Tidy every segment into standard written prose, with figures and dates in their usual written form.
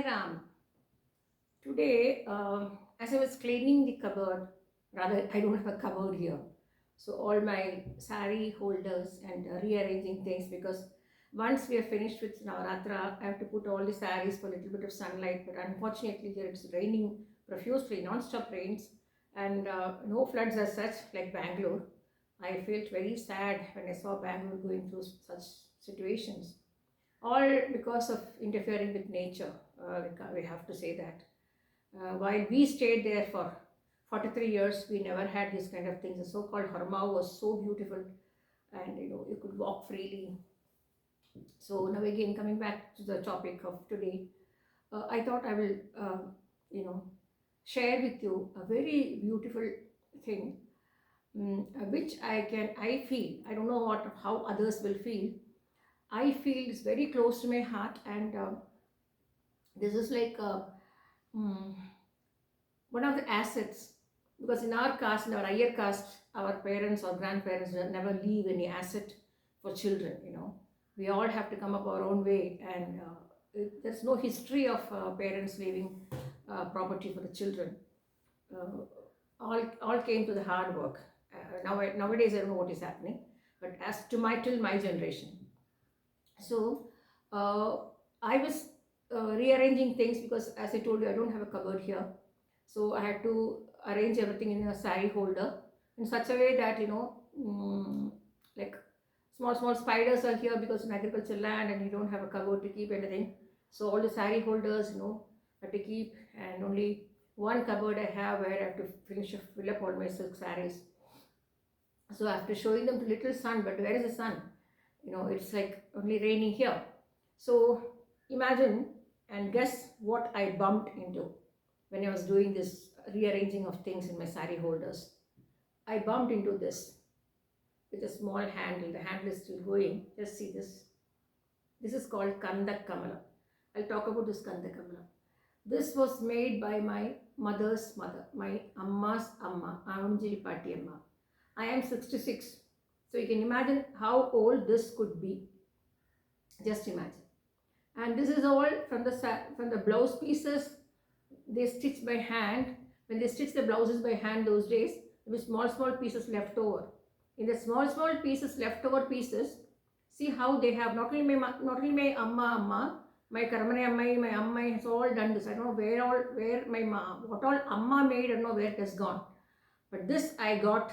Ram. Today, as I was cleaning the cupboard, rather, I don't have a cupboard here. So, all my sari holders and rearranging things, because once we are finished with Navaratra, I have to put all the saris for a little bit of sunlight. But unfortunately, here it's raining profusely, non stop rains, and no floods as such, like Bangalore. I felt very sad when I saw Bangalore going through such situations, all because of interfering with nature. We have to say that. While we stayed there for 43 years, we never had this kind of things. The so-called Harmau was so beautiful, and you could walk freely. So now again, coming back to the topic of today, I thought I will, you know, share with you a very beautiful thing, which I feel, I don't know how others will feel. I feel is very close to my heart, and this is like mm, one of the assets, because in our caste, in our higher caste, our parents or grandparents never leave any asset for children. We all have to come up our own way, and there's no history of parents leaving property for the children. uh, all came to the hard work. Nowadays I don't know what is happening, but as to my till my generation. So uh, I was rearranging things, because as I told you, I don't have a cupboard here. So I had to arrange everything in a sari holder in such a way that, like small spiders are here, because in agricultural land and you don't have a cupboard to keep anything. So all the sari holders, have to keep, and only one cupboard I have where I have to fill up all my silk saris. So after showing them to little sun, but where is the sun? It's like only raining here. So imagine and guess what I bumped into when I was doing this rearranging of things in my sari holders. I bumped into this with a small handle. The handle is still going. Just see this. This is called Kandak Kamala. I'll talk about this Kandak Kamala. This was made by my mother's mother, my Amma's Amma, Avanjali Patti Amma. I am 66. So you can imagine how old this could be. Just imagine. And this is all from the blouse pieces they stitch by hand. When they stitch the blouses by hand those days, there were small pieces left over. In the small pieces, leftover pieces, see how they have not only my amma, my Karamane ammai, my ammai has all done this. I don't know where my what all amma made, I don't know where it has gone. But this I got,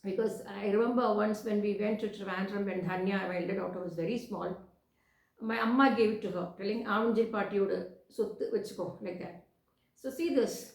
because I remember once when we went to Trivandrum, when Dhanya, my elder daughter, was very small, my amma gave it to her, telling Avanjali Pattiyoda Suttu Vechiko, like that. So see this,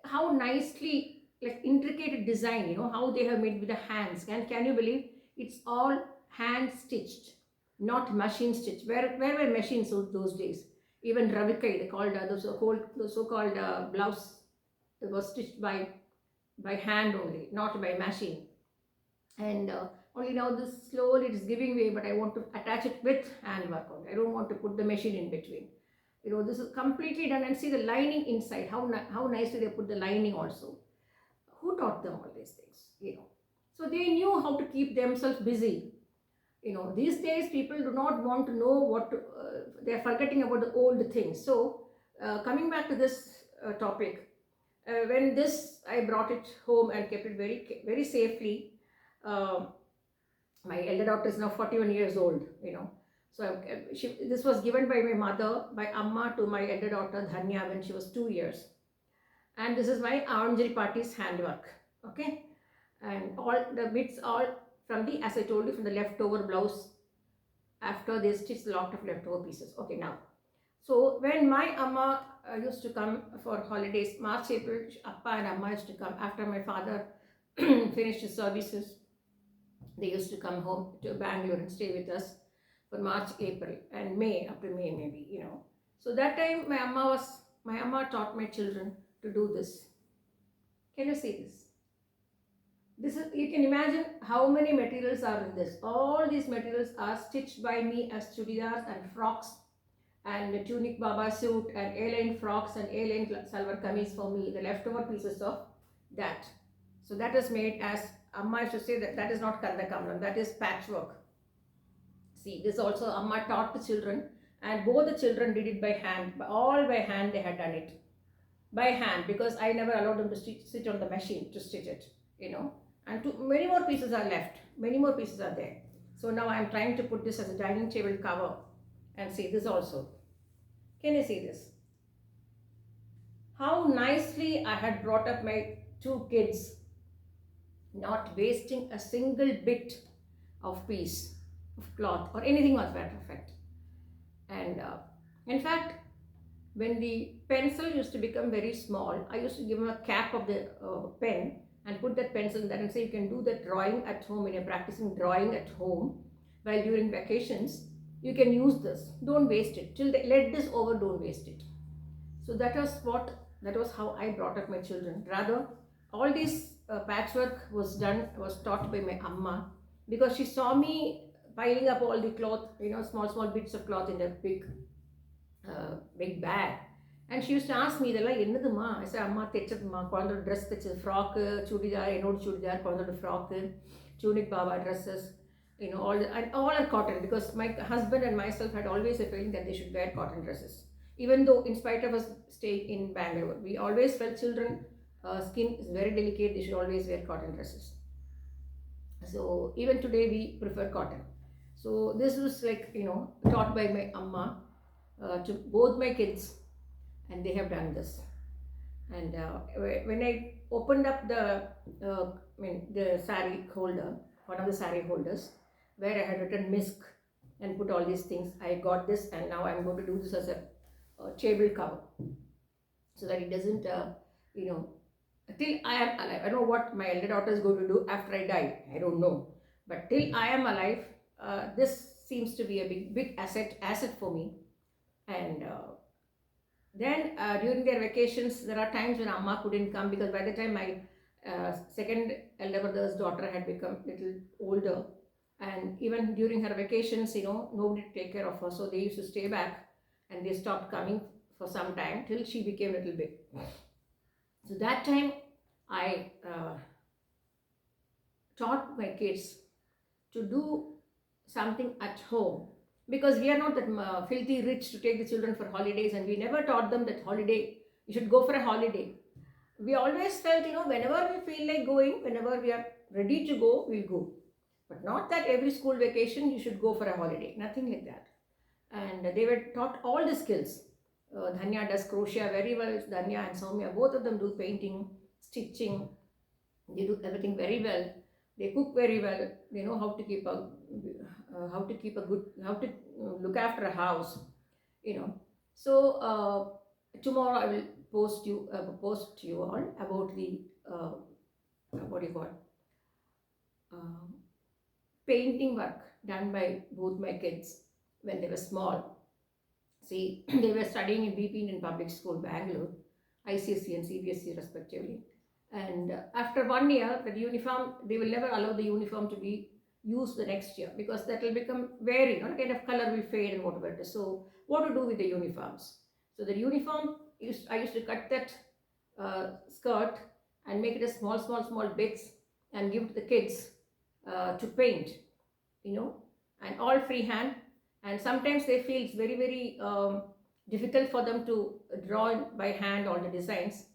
how nicely, like intricate design, how they have made with the hands. Can you believe? It's all hand stitched, not machine stitched. Where were machines those days? Even Ravikai, they called the so-called blouse, it was stitched by hand only, not by machine. And only now this slowly it is giving way, but I want to attach it with handwork only. I don't want to put the machine in between. This is completely done, and see the lining inside, how nicely they put the lining also. Who taught them all these things? So they knew how to keep themselves busy. These days people do not want to know they are forgetting about the old things. So coming back to this topic, when this I brought it home and kept it very very safely. uh, my elder daughter is now 41 years old. So this was given by my mother, by Amma, to my elder daughter Dhanya when she was 2 years. And this is my Avanjali Patti's handwork. Okay, and all the bits all from the, as I told you, from the leftover blouse after they stitched a lot of leftover pieces. Okay, now, so when my Amma used to come for holidays, March, April, Appa and Amma used to come after my father finished his services. They used to come home to Bangalore and stay with us for March, April, and May, up to May maybe. So that time my Amma taught my children to do this. Can you see this? This is, you can imagine how many materials are in this. All these materials are stitched by me as chudidars and frocks, and tunic baba suit, and A-line frocks, and A-line salwar kameez for me, the leftover pieces of that. So that is made as, Amma used to say that is not Kanda Kamram, that is patchwork. See, this also Amma taught the children, and both the children did it by hand, all by hand they had done it by hand, because I never allowed them to sit on the machine to stitch it, you know. And many more pieces are left, many more pieces are there. So now I'm trying to put this as a dining table cover, and see this also. Can you see this? How nicely I had brought up my two kids, not wasting a single bit of piece of cloth or anything was that effect. And in fact, when the pencil used to become very small, I used to give him a cap of the pen and put that pencil in that and say, you can do that drawing at home when you're practicing drawing at home while during vacations. You can use this. Don't waste it. Till they let this over, don't waste it. So that was how I brought up my children. Rather, all this patchwork was taught by my amma, because she saw me piling up all the cloth, you know, small bits of cloth in a big bag. And she used to ask me, இதெல்லாம் என்னதுமா? I said, அம்மா தைச்சதுமா, குழந்தையோட dress தைச்சது, frock, churidar, என்னோட சுடிதார், குழந்தையோட frock, tunic baba dresses, you know, all are cotton, because my husband and myself had always a feeling that they should wear cotton dresses. Even though, in spite of us staying in Bangalore, we always felt children skin is very delicate, they should always wear cotton dresses. So even today we prefer cotton. So this was like, you know, taught by my amma to both my kids, and they have done this. And when I opened up the sari holder, one of the sari holders, where I had written misk and put all these things, I got this, and now I'm going to do this as a table cover, so that it doesn't you know, till I am alive. I don't know what my elder daughter is going to do after I die, I don't know, but till I am alive, this seems to be a big asset for me. And then during their vacations, there are times when amma couldn't come, because by the time my second elder brother's daughter had become little older, and even during her vacations, you know, nobody to take care of her, so they used to stay back, and they stopped coming for some time till she became a little big. So that time I taught my kids to do something at home, because we are not that filthy rich to take the children for holidays, and we never taught them that holiday, you should go for a holiday. We always felt, you know, whenever we feel like going, whenever we are ready to go, we'll go, but not that every school vacation you should go for a holiday, nothing like that. And they were taught all the skills. Dhanya does crochet very well. Dhanya and Soumya, both of them do painting, stitching, they do everything very well. They cook very well. They know how to keep a how to look after a house, you know. So tomorrow I will post you all about the what do you call painting work done by both my kids when they were small. See, they were studying in BP Indian Public School, Bangalore, ICSE and CBSE respectively. And after 1 year, the uniform, they will never allow the uniform to be used the next year, because that will become wearing, or kind of color will fade and whatever it is. So what to do with the uniforms? So the uniform, I used to cut that skirt and make it a small bits and give to the kids to paint, you know, and all freehand. And sometimes they feel it's very difficult for them to draw by hand all the designs.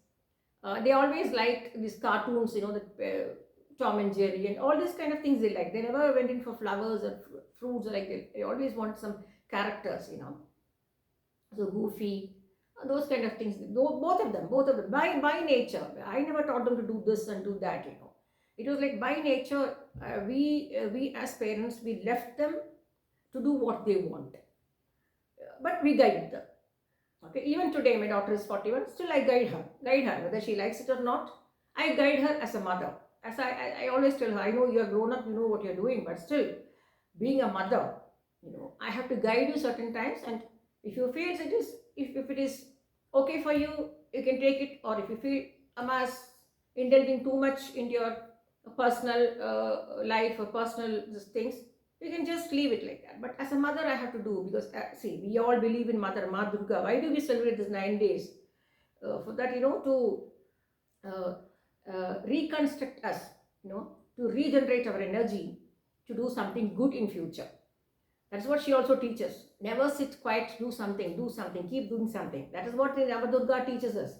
They always liked these cartoons, you know, the Tom and Jerry and all these kind of things they like. They never went in for flowers or fruits, or like they always want some characters, you know. So Goofy, those kind of things. Both of them, by nature. I never taught them to do this and do that, you know. It was like by nature, we as parents, we left them to do what they want, but we guided them. Okay, even today my daughter is 41, still I guide her whether she likes it or not. I guide her as a mother. As I always tell her, I know you are grown up, you know what you are doing, but still, being a mother, you know, I have to guide you certain times, and if you feel if it is okay for you, you can take it, or if you feel Amma is indulging too much into your personal life or personal things, you can just leave it like that. But as a mother, I have to do, because see, we all believe in Mother Ma Durga. Why do we celebrate this 9 days? For that, you know, to reconstruct us, you know, to regenerate our energy, to do something good in future. That's what she also teaches. Never sit quiet, do something, keep doing something. That is what the Navadurga teaches us.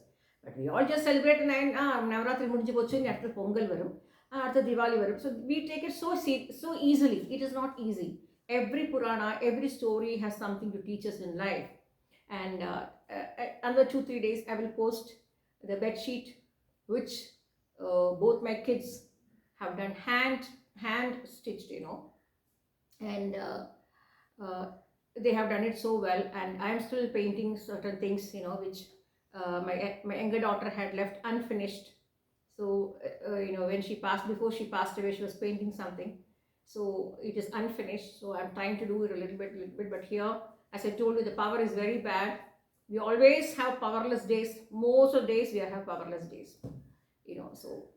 But we all just celebrate and Navratri mudinju pochu after Pongal varum, after Diwali varum. So we take it so easily. It is not easy. Every Purana, every story has something to teach us in life. And another 2 3 days, I will post the bed sheet, which both my kids have done hand stitched, and uh, they have done it so well. And I am still painting certain things, which my younger daughter had left unfinished. So when she passed, before she passed away, she was painting something, so it is unfinished. So I'm trying to do it a little bit. But here, as I told you, the power is very bad. We always have powerless days. Most of days we have powerless days, so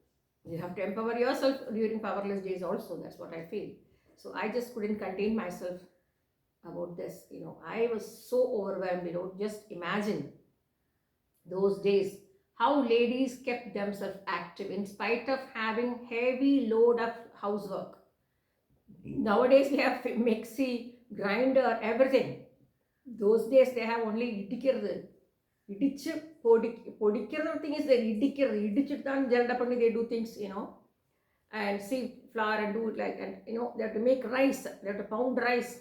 you have to empower yourself during powerless days also. That's what I feel. So I just couldn't contain myself about this. I was so overwhelmed. Just imagine those days, how ladies kept themselves active in spite of having heavy load of housework. Nowadays we have mixie, grinder, everything. Those days they have only ഇടിക്കരുത്. ഇടിച്ച് പൊടിക്കുന്ന thing is that ഇടിക്കരുത്. ഇടിച്ചിട്ടാണ് ജലട പണി, they do things, and see flour and do it like, and they have to make rice, they have to pound rice,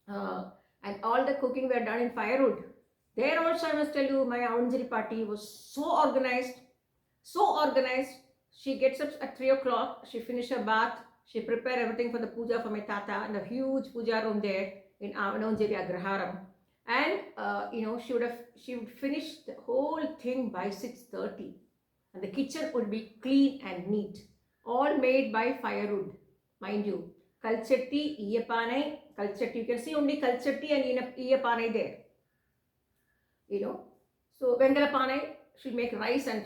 and all the cooking were done in firewood. There also, I must tell you, my Avanjali party was so organized, so organized. She gets up at 3 o'clock, she finishes her bath, she prepared everything for the puja for my tata in a huge puja room there in Avanjali Agraharam. And she would finish the whole thing by 6:30. And the kitchen would be clean and neat, all made by firewood, mind you. Kalchatti, Iyapanai, Kalchatti. You can see only Kalchatti and Iyapanai there. So Vengalapanai, she'll make rice and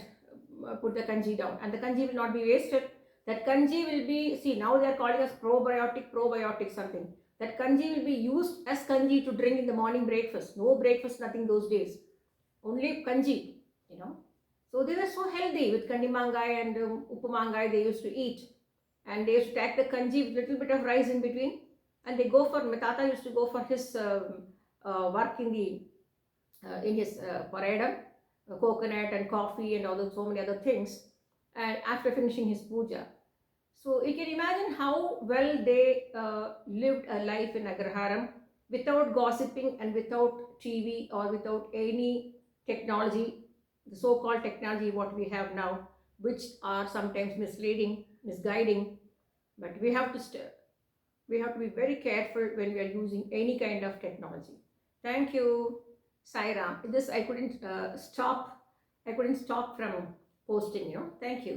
put the kanji down, and the kanji will not be wasted. That kanji will be, see, now they are calling us probiotic something. That kanji will be used as kanji to drink in the morning breakfast. No breakfast, nothing those days. Only kanji, So they were so healthy with kandi mangai and upumangai they used to eat. And they used to take the kanji with little bit of rice in between. And they go for, my tata used to go for his work in his paradam, coconut and coffee and so many other things, and after finishing his puja. So you can imagine how well they lived a life in Agraharam without gossiping and without TV or without any technology, the so-called technology what we have now, which are sometimes misleading, misguiding. But we have to be very careful when we are using any kind of technology. Thank you. Sairam. This I couldn't stop. I couldn't stop from posting. Thank you.